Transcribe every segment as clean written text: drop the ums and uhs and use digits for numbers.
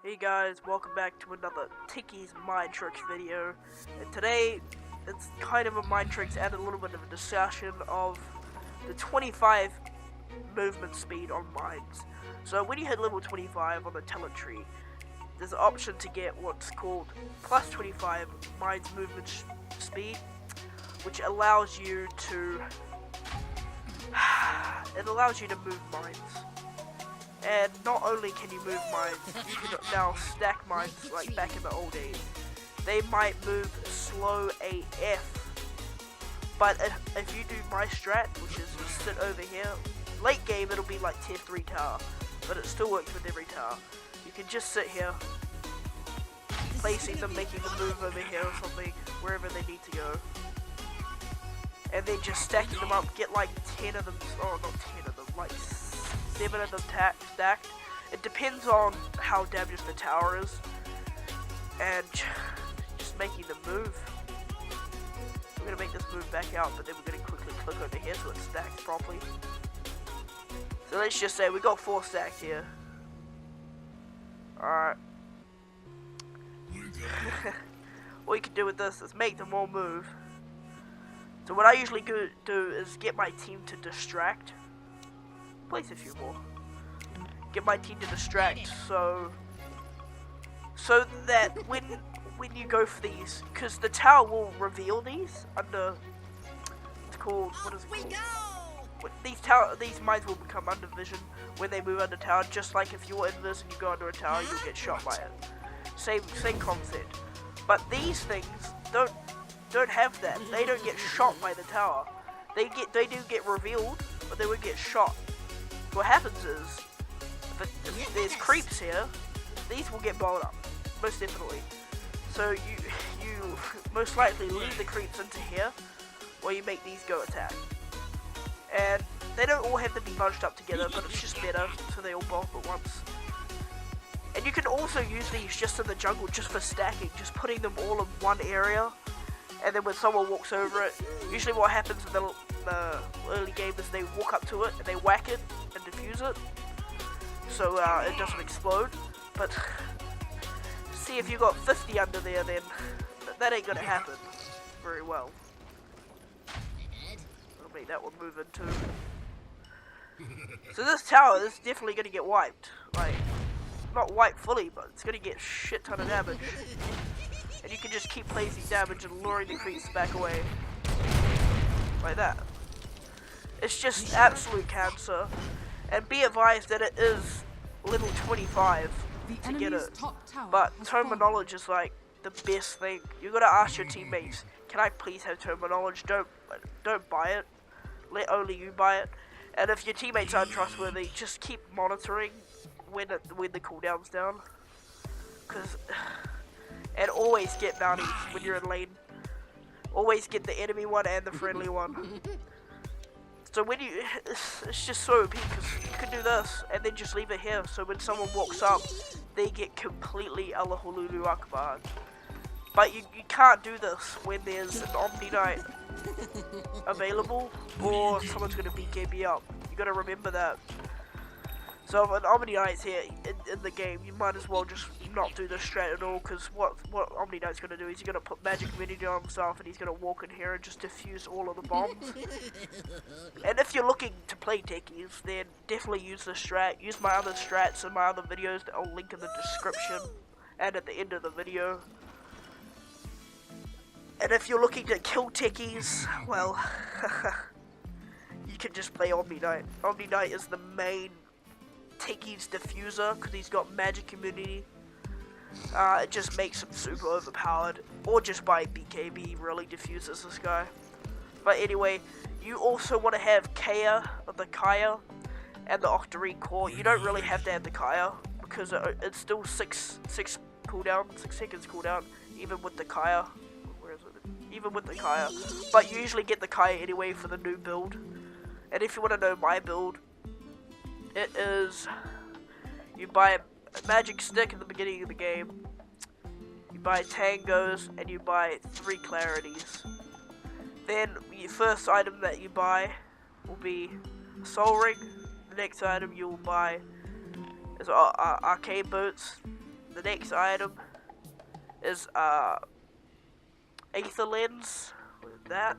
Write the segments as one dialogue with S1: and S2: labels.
S1: Hey guys, welcome back to another Techies Mind Tricks video, and today it's kind of a mind tricks and a little bit of a discussion of the 25 movement speed on mines. So when you hit level 25 on the talent tree, there's an option to get what's called plus 25 mines movement speed, which allows you to move mines. And not only can you move mines, you can now stack mines like back in the old days. They might move slow AF, but if you do my strat, which is just sit over here, late game it'll be like tier 3 tower, but it still works with every tower. You can just sit here, placing them, making them move over here or something, wherever they need to go. And then just stacking them up, get like 10 of them, oh not 10 of them, like 7 of them stacked. It depends on how damaged the tower is, and just making them move. We're gonna make this move back out, but then we're gonna quickly click over here so it stacks properly. So let's just say we got 4 stacked here. Alright. What you can do with this is make them all move. So what I usually do is get my team to distract. Place a few more. Get my team to distract, so that when you go for these, because the tower will reveal these under, it's called, what is it called? These mines will become under vision when they move under tower, just like if you're in this and you go under a tower, you'll get shot by it. Same concept. But these things don't have that. They don't get shot by the tower. They do get revealed, but they won't get shot. What happens is, if there's creeps here, these will get blown up, most definitely. So you most likely leave the creeps into here, while you make these go attack. And they don't all have to be bunched up together, but it's just better, so they all bomb at once. And you can also use these just in the jungle, just for stacking, just putting them all in one area, and then when someone walks over it, usually what happens in the early game is they walk up to it and they whack it and defuse it, so it doesn't explode. But see, if you got 50 under there, then that ain't gonna happen very well. I'll make that one move in too. So this tower is definitely gonna get wiped. Like, not wiped fully, but it's gonna get shit ton of damage. And you can just keep placing damage and luring the creeps back away. Like that. It's just absolute cancer. And be advised that it is level 25 to get it. But tome knowledge is like the best thing. You gotta ask your teammates, can I please have tome knowledge? Don't buy it. Let only you buy it. And if your teammates aren't trustworthy, just keep monitoring when the cooldown's down. And always get bounties when you're in lane. Always get the enemy one and the friendly one. So when it's just so OP, because you can do this and then just leave it here. So when someone walks up, they get completely Allahululu Akbar. But you can't do this when there's an Omni Knight available, or someone's gonna beat KB up. You gotta remember that. So if an Omni Knight's here in the game, you might as well just not do this strat at all, because what Omni Knight's going to do is he's going to put magic immunity on himself, and he's going to walk in here and just defuse all of the bombs. And if you're looking to play techies, then definitely use this strat. Use my other strats and my other videos that I'll link in the description and at the end of the video. And if you're looking to kill techies, well, you can just play Omni Knight. Omni Knight is the main Techies diffuser, because he's got magic immunity. It just makes him super overpowered, or just by BKB really diffuses this guy. But anyway, you also want to have Kaya, the Kaya, and the Octarine core. You don't really have to have the Kaya, because it's still 6 seconds cooldown, even with the Kaya. Where is it? Even with the Kaya. But you usually get the Kaya anyway for the new build. And if you want to know my build, it is, you buy a magic stick in the beginning of the game, you buy tangos, and you buy 3 clarities. Then your first item that you buy will be a soul ring. The next item you will buy is arcade boots. The next item is Aether lens with that.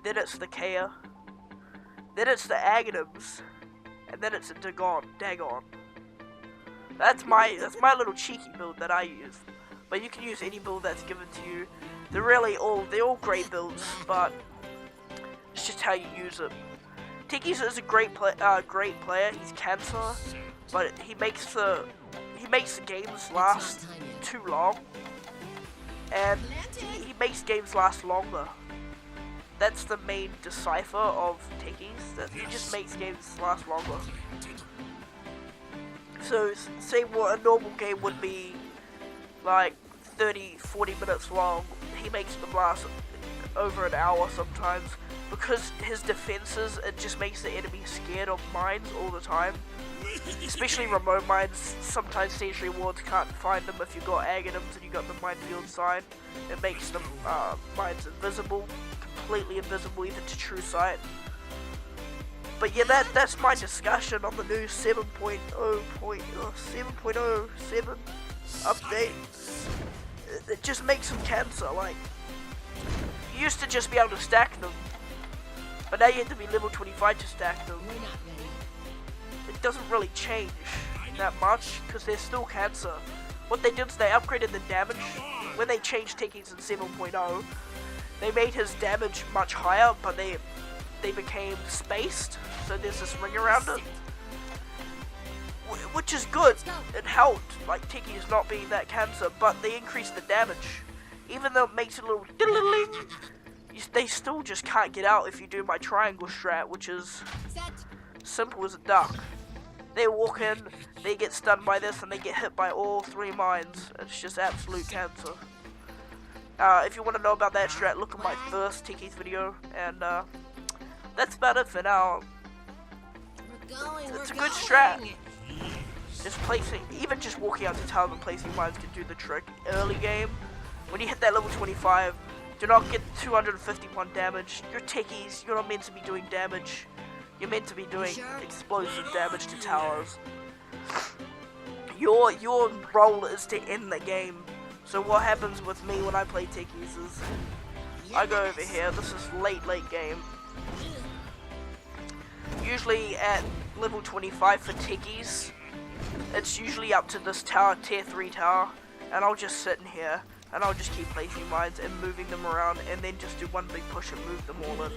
S1: Then it's the Kea. Then it's the Aghanims. And then it's a Dagon. That's my little cheeky build that I use. But you can use any build that's given to you. They're all great builds, but it's just how you use it. Techies is a great player. He's cancer, but he makes the games last too long, and he makes games last longer. That's the main decipher of Techies, that he just makes games last longer. So say what a normal game would be like 30-40 minutes long, he makes them last over an hour sometimes. Because his defenses, it just makes the enemy scared of mines all the time. Especially remote mines, sometimes sentry wards can't find them if you got Aghanims and you got the minefield sign. It makes them mines invisible, completely invisible even to true sight. But yeah, that's my discussion on the new 7.07 update. It just makes them cancer. Like, you used to just be able to stack them, but now you have to be level 25 to stack them. It doesn't really change that much, because they're still cancer. What they did is they upgraded the damage. When they changed Techies in 7.0, they made his damage much higher, but they became spaced, so there's this ring around it. Which is good. It helped, like Techies not being that cancer, but they increased the damage. Even though it makes it a little diddling, they still just can't get out if you do my triangle strat, which is simple as a duck. They walk in, they get stunned by this, and they get hit by all 3 mines. It's just absolute cancer. If you want to know about that strat, look at my first Techies video, and that's about it for now. It's a good strat. Just even just walking out to town and placing mines can do the trick. Early game, when you hit that level 25, do not get 251 damage. You're Techies, you're not meant to be doing damage. You're meant to be doing explosive damage to towers. Your role is to end the game. So what happens with me when I play Techies is, I go over here, this is late game. Usually at level 25 for Techies, it's usually up to this tower, tier 3 tower, and I'll just sit in here, and I'll just keep placing mines and moving them around, and then just do one big push and move them all in.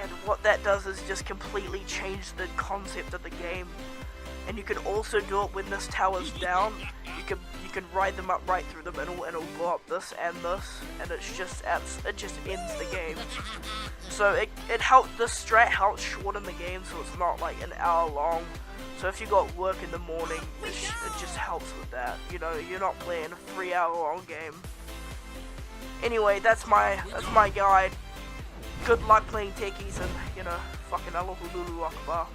S1: And what that does is just completely change the concept of the game. And you can also do it when this tower's down. You can ride them up right through the middle, and it'll blow up this, and it just ends the game. So this strat helps shorten the game, so it's not like an hour long. So if you got work in the morning, it just helps with that. You know, you're not playing a 3-hour long game. Anyway, that's my guide. Good luck playing Techies, and fucking Allahu Lulu Akbar.